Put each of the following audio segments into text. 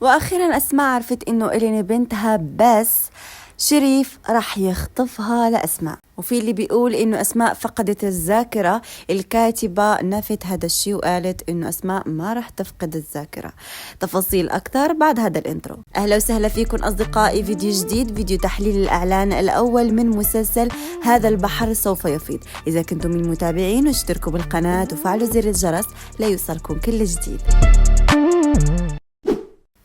واخيرا اسماء عرفت انه إليني بنتها، بس شريف رح يخطفها لأسماء. وفي اللي بيقول إنه أسماء فقدت الذاكرة. الكاتبة نفت هذا الشيء وقالت إنه أسماء ما رح تفقد الذاكرة. تفاصيل أكثر بعد هذا الانترو. أهلا وسهلا فيكم أصدقائي، فيديو جديد، فيديو تحليل الإعلان الأول من مسلسل هذا البحر سوف يفيض. إذا كنتم من المتابعين اشتركوا بالقناة وفعلوا زر الجرس ليوصلكم كل جديد.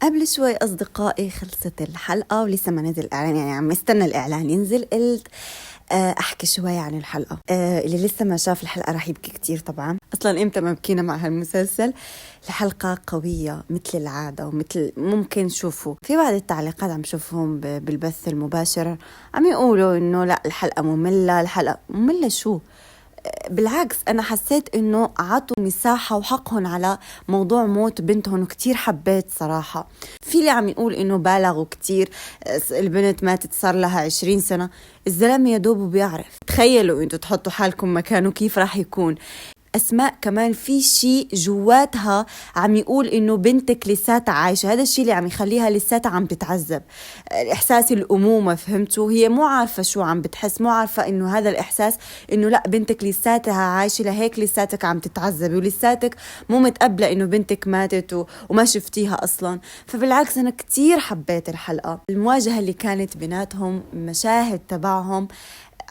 قبل شوي أصدقائي خلصت الحلقة ولسه ما نزل الإعلان، يعني عم استنى الإعلان ينزل. قلت أحكي شوي عن الحلقة. اللي لسه ما شاف الحلقة راح يبكي كتير طبعا. أصلا إمتى ما بكينا مع هالمسلسل. الحلقة قوية مثل العادة، ومثل ممكن شوفوا في بعض التعليقات عم شوفهم بالبث المباشر عم يقولوا إنه لا الحلقة مملة. الحلقة مملة شو؟ بالعكس أنا حسيت إنه عطوا مساحة وحقهم على موضوع موت بنتهم، وكتير حبيت صراحة. في اللي عم يقول إنه بالغوا كتير، البنت ماتت صار لها 20 سنة، الزلمة يدوب بيعرف. تخيلوا إنتوا تحطوا حالكم مكانه كيف راح يكون. أسماء كمان في شيء جواتها عم يقول إنه بنتك لساتها عايشة، هذا الشيء اللي عم يخليها لساتها عم تتعذب. إحساس الأمومة، فهمتوا؟ هي مو عارفة شو عم بتحس، مو عارفة إنه هذا الإحساس إنه لا بنتك لساتها عايشة، لهيك لساتك عم تتعذبي، ولساتك مو متقبلة إنه بنتك ماتت وما شفتيها أصلا. فبالعكس أنا كتير حبيت الحلقة، المواجهة اللي كانت بيناتهم، المشاهد تبعهم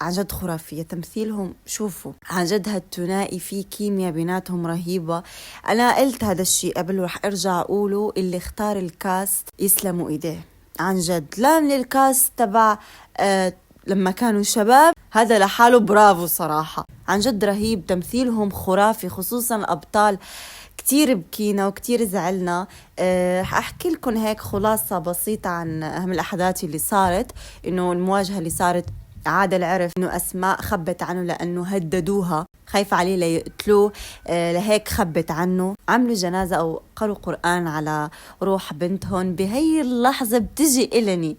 عن جد خرافية، تمثيلهم شوفوا عن جد هالثنائي في كيمياء بيناتهم رهيبة. أنا قلت هذا الشيء قبل ورح أرجع أقوله، اللي اختار الكاست يسلموا إيديه عن جد. لا من الكاست تبع لما كانوا شباب، هذا لحاله برافو صراحة، عن جد رهيب، تمثيلهم خرافي، خصوصا الأبطال. كتير بكينا وكتير زعلنا. رح أحكي لكم هيك خلاصة بسيطة عن أهم الأحداث اللي صارت. إنه المواجهة اللي صارت، عادل عرف إنه أسماء خبت عنه لأنه هددوها، خايفة عليه ليقتلوه، لهيك خبت عنه. عملوا جنازة أو قروا قرآن على روح بنتهم. بهي اللحظة بتجي إليني،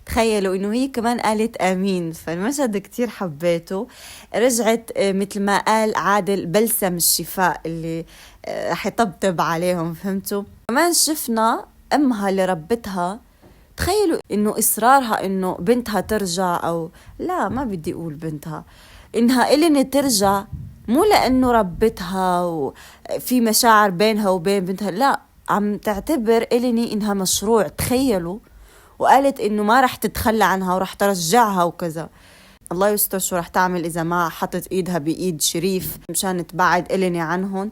تخيلوا إنه هي كمان قالت آمين. فالمشهد كتير حبيته. رجعت مثل ما قال عادل بلسم الشفاء اللي رح يطبطب عليهم، فهمتوا؟ كمان شفنا أمها اللي ربتها. تخيلوا إنه إصرارها إنه بنتها ترجع، أو لا ما بدي أقول بنتها، إنها إليني ترجع، مو لأنه ربتها وفي مشاعر بينها وبين بنتها، لا عم تعتبر إليني إنها مشروع. تخيلوا، وقالت إنه ما رح تتخلى عنها ورح ترجعها وكذا. الله يستر شو رح تعمل إذا ما حطت إيدها بإيد شريف مشان تبعد إليني عنهم.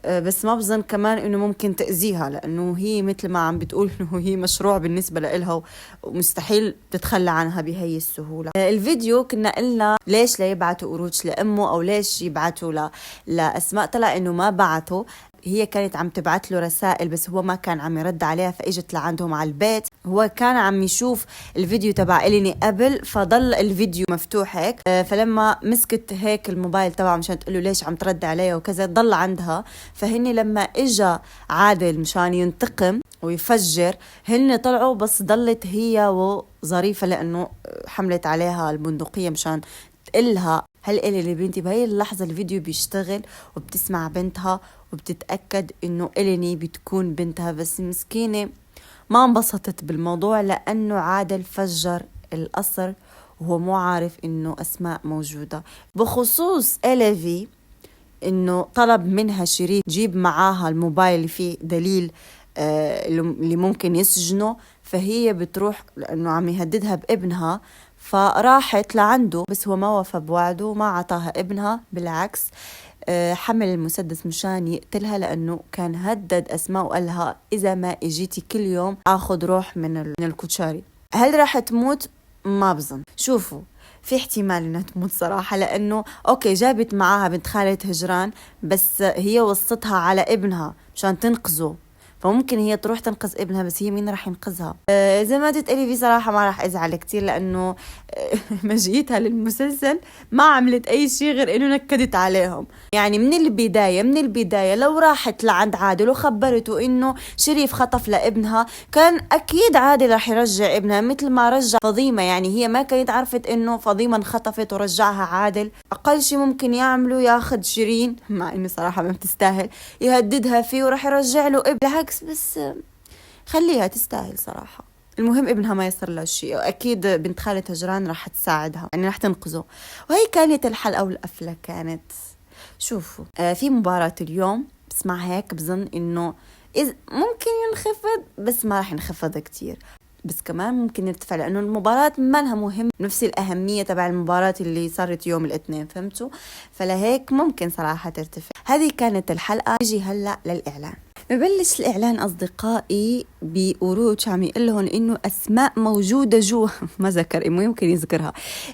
بس ما بظن كمان إنه ممكن تأذيها، لأنه هي مثل ما عم بتقول إنه هي مشروع بالنسبة لإلها ومستحيل تتخلى عنها بهي السهولة. الفيديو كنا قلنا ليش لا يبعتوا قروش لأمه، أو ليش يبعتوا لأسماء. طلع إنه ما بعتوا، هي كانت عم تبعت له رسائل بس هو ما كان عم يرد عليها، فاجت لعندهم على البيت. هو كان عم يشوف الفيديو تبع إليني قبل، فضل الفيديو مفتوح هيك. فلما مسكت هيك الموبايل تبعه مشان تقول له ليش عم ترد عليها وكذا، ضل عندها. فهني لما اجا عادل مشان ينتقم ويفجر، هن طلعوا، بس ضلت هي وظريفة لأنه حملت عليها البندقية مشان تقلها هل إلي بنتي. بهي اللحظة الفيديو بيشتغل وبتسمع بنتها وبتتأكد إنه إليني بتكون بنتها. بس مسكينة ما انبسطت بالموضوع لأنه عادل فجر القصر وهو مو عارف إنه أسماء موجودة. بخصوص إليفي، إنه طلب منها شريك جيب معاها الموبايل اللي فيه دليل اللي ممكن يسجنه، فهي بتروح لأنه عم يهددها بابنها، فراحت لعنده. بس هو ما وفى بوعده وما عطاها ابنها، بالعكس حمل المسدس مشان يقتلها، لأنه كان هدد أسماء وقالها إذا ما إجيتي كل يوم أخذ روح من الكوتشاري. هل راح تموت؟ ما بظن. شوفوا في احتمال انها تموت صراحة، لانه اوكي جابت معاها بنت خالة هجران، بس هي وصتها على ابنها مشان تنقذه، فممكن هي تروح تنقذ ابنها، بس هي مين راح ينقذها؟ زي ما تتقلي في صراحة ما راح ازعل كتير، لانه مجيتها للمسلسل ما عملت اي شيء غير انه نكدت عليهم. يعني من البداية لو راحت لعند عادل وخبرته انه شريف خطف لابنها، كان اكيد عادل راح يرجع ابنها مثل ما رجع فضيمة. يعني هي ما كانت عرفت انه فضيمة انخطفت ورجعها عادل. اقل شيء ممكن يعمله ياخد شيرين، مع انه صراحة ما بتستاهل، يهددها فيه وراح يرجع له ابن. بالعكس بس خليها تستاهل صراحة. المهم ابنها ما يصير له شيء، وأكيد بنت خالة هجران راح تساعدها، يعني راح تنقذه. وهي كانت الحلقة والقفلة كانت. شوفوا في مباراة اليوم، بس مع هيك بظن إنه ممكن ينخفض، بس ما راح ينخفض كتير، بس كمان ممكن يرتفع، لأنه المباراة ما لها مهم نفس الأهمية تبع المباراة اللي صارت يوم الاثنين، فهمتوا؟ فلهيك ممكن صراحة ترتفع. هذه كانت الحلقة. نجي هلأ للإعلان. ببلش الإعلان أصدقائي بأروج عم يقول لهم إنه أسماء موجودة جوا ما ذكر، إنه يمكن يذكرها.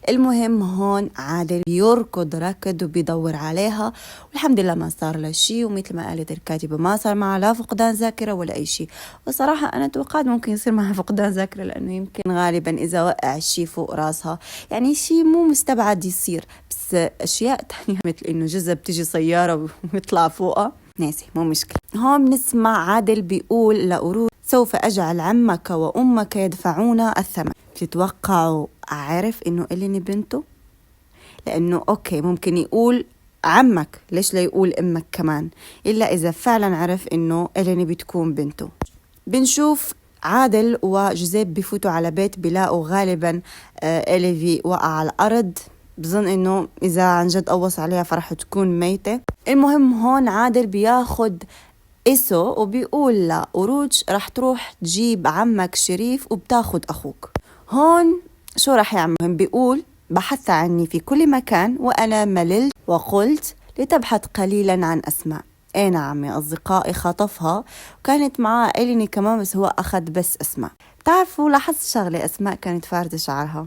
المهم هون عادل يركض ركض وبيدور عليها، والحمد لله ما صار له شيء، ومثل ما قالت الكاتبة ما صار معها لا فقدان ذاكرة ولا أي شيء. وصراحة أنا توقعت ممكن يصير معها فقدان ذاكرة، لأنه يمكن غالبا إذا وقع شيء فوق راسها يعني شيء مو مستبعد يصير، بس أشياء تانية مثل إنه جزء بتجي سيارة ويطلع فوقها ناسي، مو مشكلة. هون بنسمع عادل بيقول لأروج سوف أجعل عمك وأمك يدفعون الثمن. بتتوقعوا أعرف إنه إليني بنته؟ لأنه أوكي ممكن يقول عمك، ليش لا يقول أمك كمان؟ إلا إذا فعلا عرف إنه إليني بتكون بنته. بنشوف عادل وجوزيب بفوتوا على بيت، بلاقوا غالبا إليفي وقع على الأرض، بظن إنه إذا عن جد قوص عليها فرح تكون ميتة. المهم هون عادل بياخد إسو وبيقول لأروج رح تروح تجيب عمك شريف وبتاخد أخوك. هون شو رح يعمل؟ بيقول بحث عني في كل مكان وأنا مللت وقلت لتبحث قليلا عن أسماء. ايه نعم يا أصدقائي، خطفها وكانت معاه إليني كمان، بس هو أخذ بس أسماء. بتعرفوا لاحظت شغلة، أسماء كانت فاردة شعرها.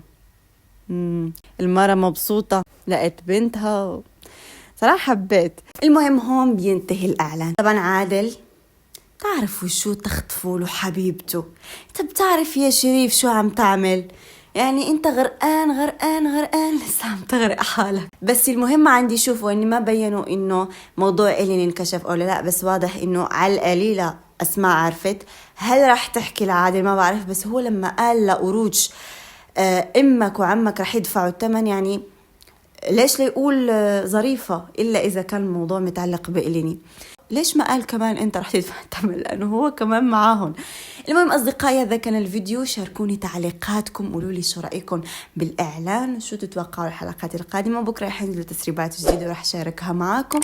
المرة مبسوطة لقيت بنتها، صراحة حبيت. المهم هون بينتهي الإعلان. طبعا عادل تعرفوا شو تخطفوا له حبيبته. انت بتعرف يا شريف شو عم تعمل؟ يعني انت غرقان غرقان غرقان لسه عم تغرق حالك. بس المهم عندي شوفوا اني ما بينوا انه موضوع إلين انكشف او لا، بس واضح انه على القليلة أسماء عرفت. هل راح تحكي لعادل؟ ما بعرف، بس هو لما قال لأروج امك وعمك رح يدفعوا الثمن، يعني ليش ليقول ظريفة إلا إذا كان الموضوع متعلق بإليني؟ ليش ما قال كمان أنت رح تدفع الثمن، لأنه هو كمان معاهم. المهم أصدقائي هذا كان الفيديو، شاركوني تعليقاتكم، قولوا لي شو رأيكم بالإعلان، شو تتوقعوا الحلقات القادمة. بكرة رح ينزلوا تسريبات جديدة ورح شاركها معاكم،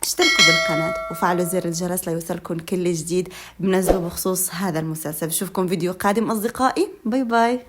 اشتركوا بالقناة وفعلوا زر الجرس ليوصلكم كل جديد بنزله بخصوص هذا المسلسل. بشوفكم فيديو قادم أصدقائي، باي باي.